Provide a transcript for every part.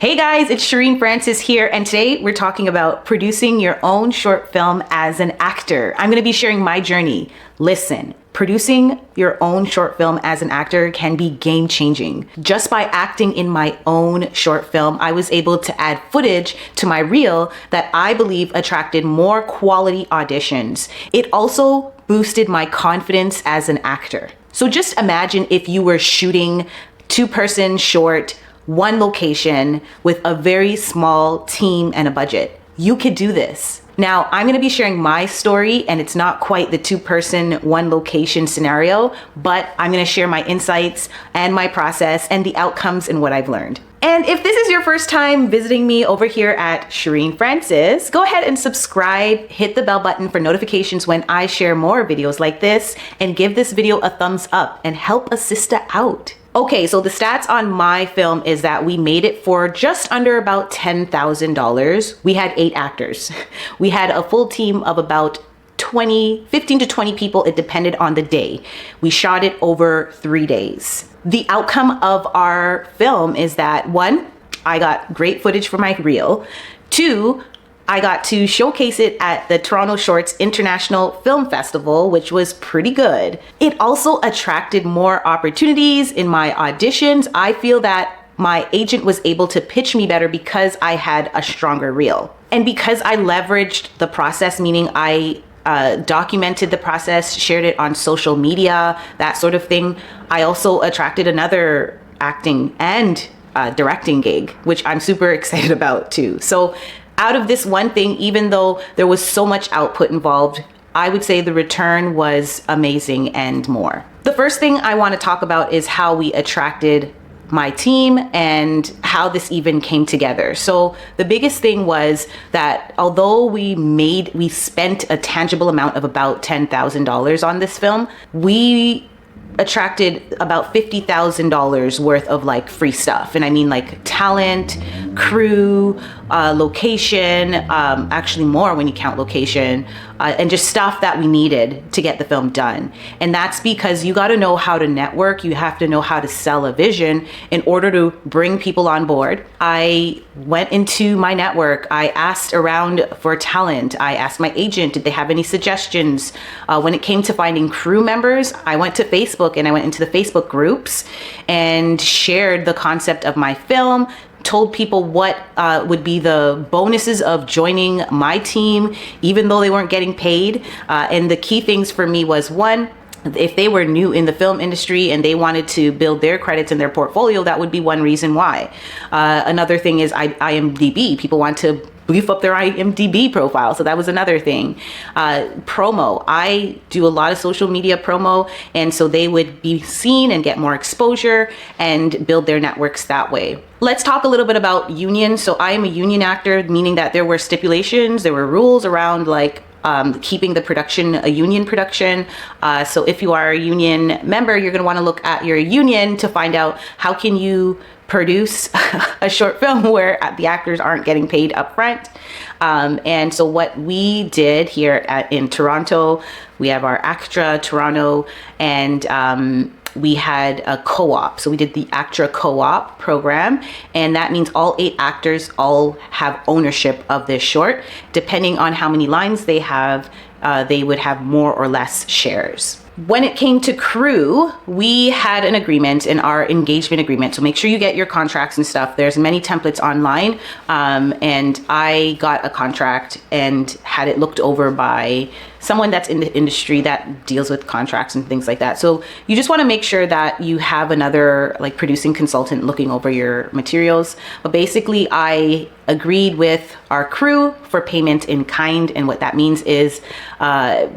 Hey guys, it's Cherene Francis here, and today we're talking about producing your own short film as an actor. I'm going to be sharing my journey. Listen, producing your own short film as an actor can be game-changing. Just by acting in my own short film, I was able to add footage to my reel that I believe attracted more quality auditions. It also boosted my confidence as an actor. So just imagine if you were shooting two-person short, one location with a very small team and a budget. You could do this. Now, I'm going to be sharing my story, and it's not quite the two-person, one location scenario, but I'm going to share my insights and my process and the outcomes and what I've learned. And if this is your first time visiting me over here at Cherene Francis, go ahead and subscribe, hit the bell button for notifications when I share more videos like this, and give this video a thumbs up and help a sister out. Okay, so the stats on my film is that we made it for just under about $10,000. We had 8 actors. We had a full team of about 15 to 20 people. It depended on the day. We shot it over 3 days. The outcome of our film is that 1, I got great footage for my reel. 2, I got to showcase it at the Toronto Shorts International Film Festival, which was pretty good. It also attracted more opportunities in my auditions. I feel that my agent was able to pitch me better because I had a stronger reel. And because I leveraged the process, meaning I documented the process, shared it on social media, that sort of thing, I also attracted another acting and directing gig, which I'm super excited about too. So out of this one thing, even though there was so much output involved, I would say the return was amazing and more. The first thing I want to talk about is how we attracted my team and how this even came together. So the biggest thing was that although we spent a tangible amount of about $10,000 on this film, we attracted about $50,000 worth of like free stuff. And I mean like talent, crew, location, actually more when you count location, and just stuff that we needed to get the film done. And that's because you got to know how to network. You have to know how to sell a vision in order to bring people on board. I went into my network. I asked around for talent. I asked my agent, did they have any suggestions? When it came to finding crew members, I went to Facebook and I went into the Facebook groups and shared the concept of my film, told people what would be the bonuses of joining my team, even though they weren't getting paid. And the key things for me was, 1, if they were new in the film industry and they wanted to build their credits in their portfolio, that would be one reason why. Another thing is IMDb. People want to beef up their IMDb profile. So that was another thing. Promo. I do a lot of social media promo, and so they would be seen and get more exposure and build their networks that way. Let's talk a little bit about union. So I am a union actor, meaning that there were stipulations, there were rules around like keeping the production a union production. So if you are a union member, you're going to want to look at your union to find out how can you produce a short film where the actors aren't getting paid up front. And so what we did here in Toronto, we have our ACTRA Toronto, and we had a co-op. So we did the ACTRA co-op program, and that means all 8 actors all have ownership of this short. Depending on how many lines they have, they would have more or less shares. When it came to crew, we had an agreement in our engagement agreement. So make sure you get your contracts and stuff. There's many templates online. And I got a contract and had it looked over by someone that's in the industry that deals with contracts and things like that. So you just want to make sure that you have another like producing consultant looking over your materials. But basically I agreed with our crew for payment in kind. And what that means is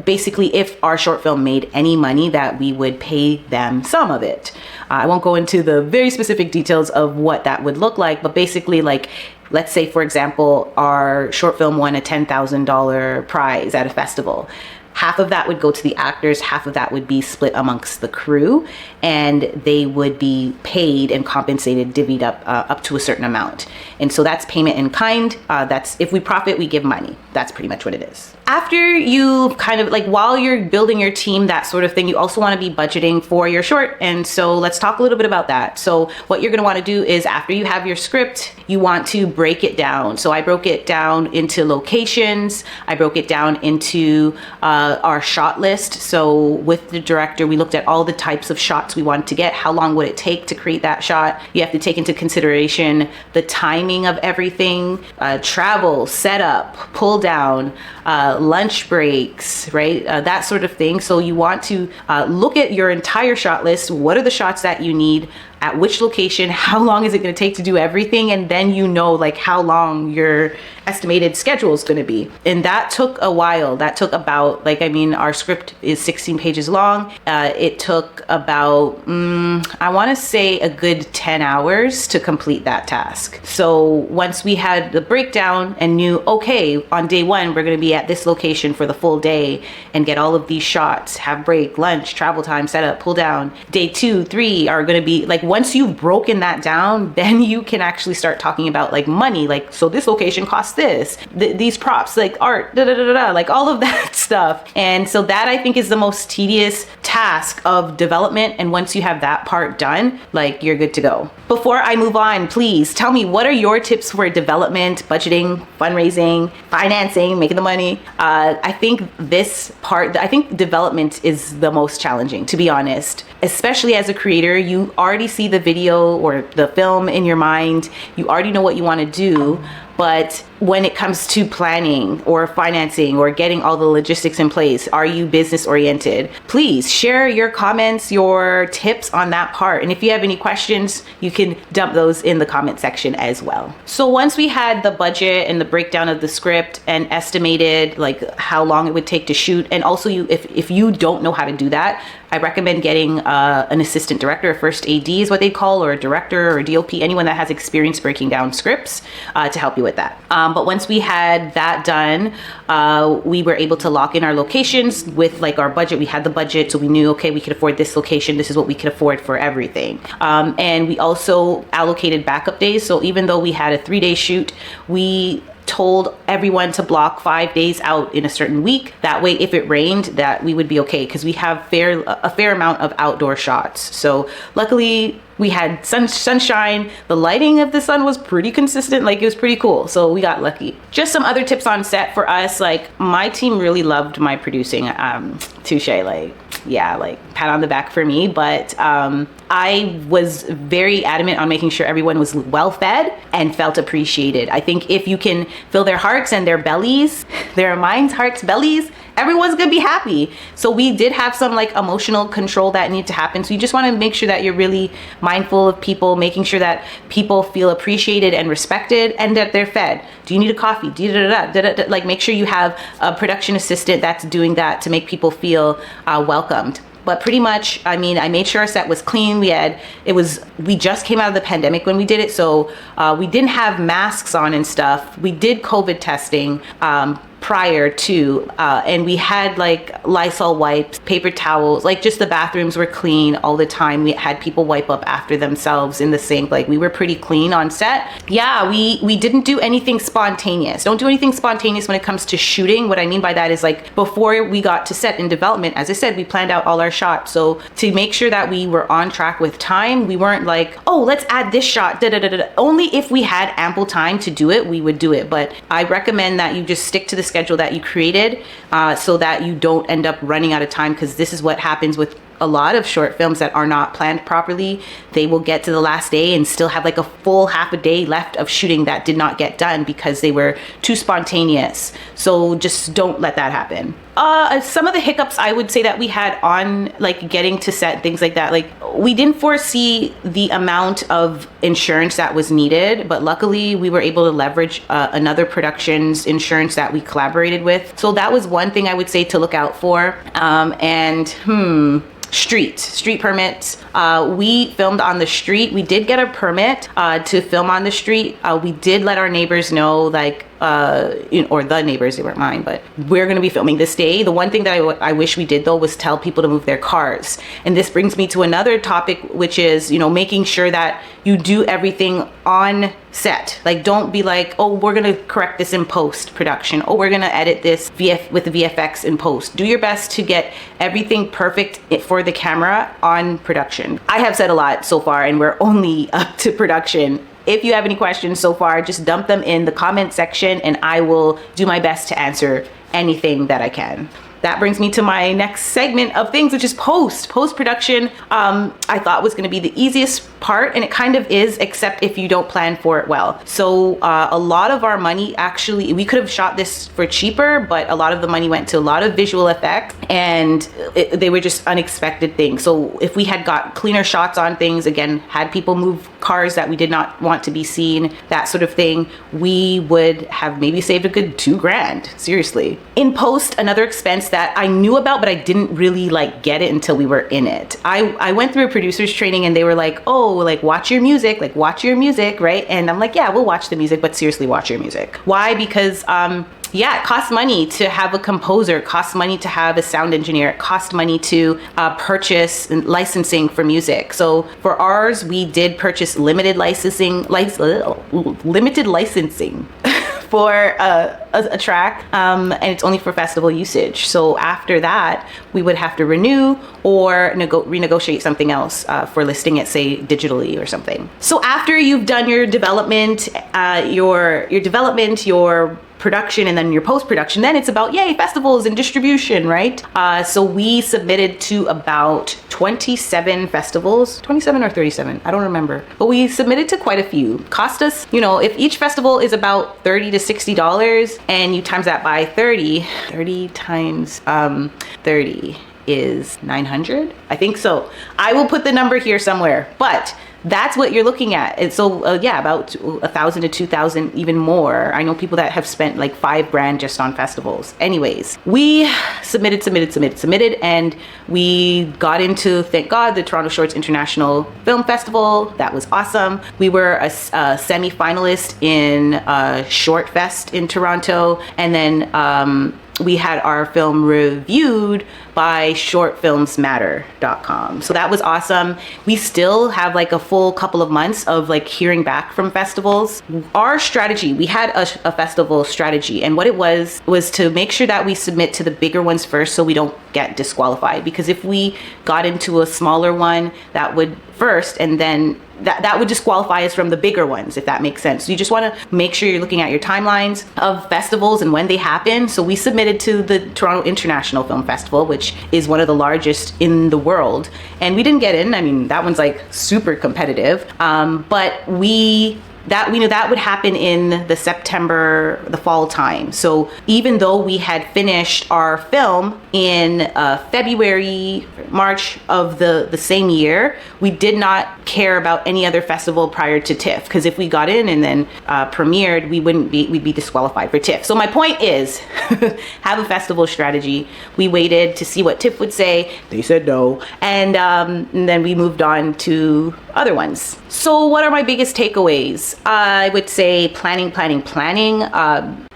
basically if our short film made any money, that we would pay them some of it. I won't go into the very specific details of what that would look like, but basically like, let's say, for example, our short film won a $10,000 prize at a festival. half of that would go to the actors, half of that would be split amongst the crew, and they would be paid and compensated, divvied up to a certain amount. And so that's payment in kind. That's if we profit, we give money. That's pretty much what it is. After you kind of like, while you're building your team, that sort of thing, you also want to be budgeting for your short. And so let's talk a little bit about that. So what you're going to want to do is, after you have your script, you want to break it down. So I broke it down into locations. I broke it down into our shot list. So with the director, we looked at all the types of shots we wanted to get. How long would it take to create that shot? You have to take into consideration the timing of everything, travel, setup, pull down, lunch breaks, right? That sort of thing. So you want to look at your entire shot list. What are the shots that you need? At which location? How long is it going to take to do everything? And then you know like how long your estimated schedule is going to be. And that took a while. That took about, like, I mean, our script is 16 pages long. It took about, I want to say a good 10 hours to complete that task. So once we had the breakdown and knew, okay, on day one, we're going to be at this location for the full day and get all of these shots, have break, lunch, travel time, setup, pull down. Day 2, 3 are going to be like, once you've broken that down, then you can actually start talking about like money. Like, so this location costs this, these props, like art, like all of that stuff. And so that, I think, is the most tedious task of development. And once you have that part done, like, you're good to go. Before I move on, please tell me, what are your tips for development, budgeting, fundraising, financing, making the money? I think this part, I think development is the most challenging, to be honest. Especially as a creator, you already see the video or the film in your mind. You already know what you want to do. But when it comes to planning or financing or getting all the logistics in place, are you business oriented? Please share your comments, your tips on that part. And if you have any questions, you can dump those in the comment section as well. So once we had the budget and the breakdown of the script and estimated like how long it would take to shoot, and also if you don't know how to do that, I recommend getting an assistant director, a first AD is what they call, or a director or a DOP, anyone that has experience breaking down scripts to help you with that. But once we had that done, we were able to lock in our locations with like our budget. We had the budget, so we knew, okay, we could afford this location. This is what we could afford for everything. And we also allocated backup days. So even though we had a 3-day shoot, we told everyone to block 5 days out in a certain week. That way, if it rained, that we would be okay, because we have a fair amount of outdoor shots. So luckily, we had sunshine. The lighting of the sun was pretty consistent. Like, it was pretty cool. So we got lucky. Just some other tips on set for us. Like, my team really loved my producing. Touche, like, yeah, like pat on the back for me. But I was very adamant on making sure everyone was well fed and felt appreciated. I think if you can fill their hearts and their bellies, their minds, hearts, bellies, everyone's gonna be happy. So we did have some like emotional control that needed to happen. So you just want to make sure that you're really mindful of people, making sure that people feel appreciated and respected and that they're fed. Do you need a coffee? Like, make sure you have a production assistant that's doing that to make people feel welcomed. But pretty much, I mean, I made sure our set was clean. We just came out of the pandemic when we did it. So we didn't have masks on and stuff. We did COVID testing prior to, and we had like Lysol wipes, paper towels, like just the bathrooms were clean all the time. We had people wipe up after themselves in the sink. Like, we were pretty clean on set. Yeah, we didn't do anything spontaneous. Don't do anything spontaneous when it comes to shooting. What I mean by that is, like, before we got to set in development, as I said, we planned out all our shots. So to make sure that we were on track with time, we weren't like, oh, let's add this shot, Only if we had ample time to do it, we would do it. But I recommend that you just stick to the schedule that you created, so that you don't end up running out of time, because this is what happens with a lot of short films that are not planned properly. They will get to the last day and still have like a full half a day left of shooting that did not get done because they were too spontaneous. So just don't let that happen. Some of the hiccups I would say that we had on like getting to set, things like that, like we didn't foresee the amount of insurance that was needed, but luckily we were able to leverage another production's insurance that we collaborated with. So that was one thing I would say to look out for. Street permits. We filmed on the street. We did get a permit to film on the street. We did let our neighbors know, like, or the neighbors, they weren't mine, but we're going to be filming this day day, the one thing that I wish we did though was tell people to move their cars. And this brings me to another topic, which is, you know, making sure that you do everything on set. Like, don't be like, oh, we're gonna correct this in post production. Oh, we're gonna edit this with the VFX in post. Do your best to get everything perfect for the camera on production. I have said a lot so far, and we're only up to production. If you have any questions so far, just dump them in the comment section and I will do my best to answer anything that I can. That brings me to my next segment of things, which is post-production. I thought was going to be the easiest part, and it kind of is, except if you don't plan for it well. So a lot of our money, actually, we could have shot this for cheaper, but a lot of the money went to a lot of visual effects, and they were just unexpected things. So if we had got cleaner shots on things, again, had people move cars that we did not want to be seen, that sort of thing, we would have maybe saved a good $2,000, seriously. In post, another expense that I knew about, but I didn't really like get it until we were in it. I went through a producer's training and they were like, oh, like watch your music, right? And I'm like, yeah, we'll watch the music, but seriously, watch your music. Why? Because yeah, it costs money to have a composer, it costs money to have a sound engineer, it costs money to purchase licensing for music. So for ours, we did purchase limited licensing for a track, and it's only for festival usage. So after that, we would have to renew or renegotiate something else for listing it, say digitally or something. So after you've done your development, your production, and then your post-production, then it's about, yay, festivals and distribution, right? So we submitted to about 27 festivals, 27 or 37, I don't remember, but we submitted to quite a few. Cost us, you know, if each festival is about $30 to $60 and you times that by 30 times 30 is 900, I think so. I will put the number here somewhere, but that's what you're looking at. And so yeah, about 1,000 to 2,000, even more. I know people that have spent like $5,000 just on festivals. Anyways, we submitted, and we got into, thank God, the Toronto Shorts International Film Festival. That was awesome. We were a semi-finalist in Short Fest in Toronto, and then we had our film reviewed by shortfilmsmatter.com. So that was awesome. We still have like a full couple of months of like hearing back from festivals. Our strategy, we had a festival strategy, and what it was to make sure that we submit to the bigger ones first so we don't get disqualified. Because if we got into a smaller one, that would first, and then that would disqualify us from the bigger ones, if that makes sense. So you just want to make sure you're looking at your timelines of festivals and when they happen. So we submitted to the Toronto International Film Festival, which is one of the largest in the world, and we didn't get in. I mean, that one's like super competitive, but we knew that would happen in the fall time. So even though we had finished our film in February, March of the same year, we did not care about any other festival prior to TIFF, because if we got in and then premiered, we'd be disqualified for TIFF. So my point is, have a festival strategy. We waited to see what TIFF would say. They said no, and then we moved on to other ones. So what are my biggest takeaways? I would say planning.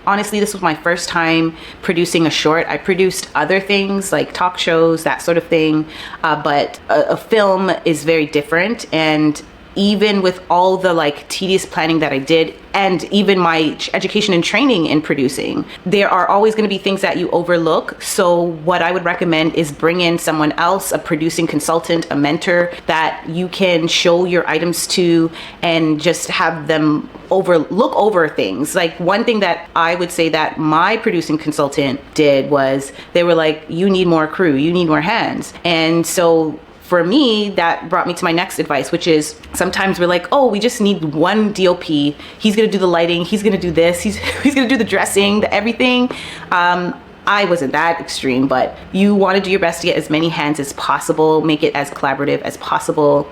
Honestly, this was my first time producing a short. I produced other things like talk shows, that sort of thing, but a film is very different. And even with all the like tedious planning that I did, and even my education and training in producing, there are always going to be things that you overlook. So what I would recommend is bring in someone else, a producing consultant, a mentor that you can show your items to and just have them look over things. Like, one thing that I would say that my producing consultant did was, they were like, you need more crew, you need more hands. And so for me, that brought me to my next advice, which is, sometimes we're like, oh, we just need one DOP. He's gonna do the lighting, he's gonna do this, he's gonna do the dressing, the everything. I wasn't that extreme, but you want to do your best to get as many hands as possible, make it as collaborative as possible.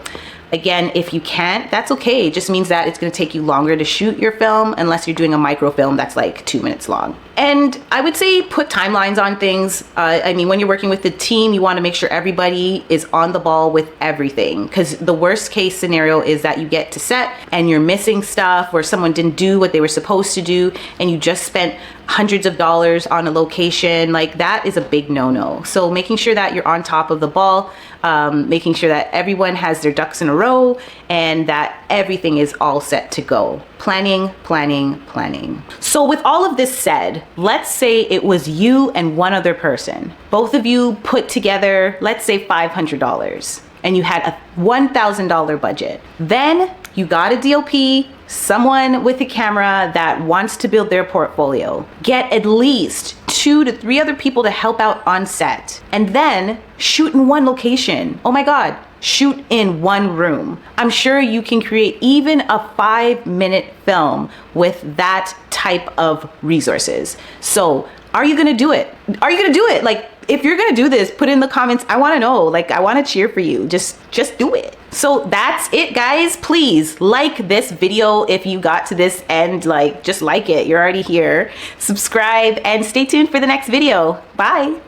Again, if you can't, that's okay. It just means that it's going to take you longer to shoot your film, unless you're doing a microfilm that's like 2 minutes long. And I would say put timelines on things. I mean, when you're working with the team, you want to make sure everybody is on the ball with everything, because the worst case scenario is that you get to set and you're missing stuff, or someone didn't do what they were supposed to do, and you just spent hundreds of dollars on a location, like that is a big no-no. So making sure that you're on top of the ball, making sure that everyone has their ducks in a row and that everything is all set to go. Planning, planning, planning. So with all of this said, let's say it was you and one other person. Both of you put together, let's say $500, and you had a $1,000 budget. Then you got a DOP, someone with a camera that wants to build their portfolio. Get at least 2 to 3 other people to help out on set, and then shoot in one location. Oh my God, shoot in one room. I'm sure you can create even a 5-minute film with that type of resources. So are you gonna do it? Are you gonna do it? Like, if you're gonna do this, put in the comments. I wanna know, like, I wanna cheer for you. Just do it. So that's it, guys. Please like this video if you got to this end. Like, just like it. You're already here. Subscribe and stay tuned for the next video. Bye.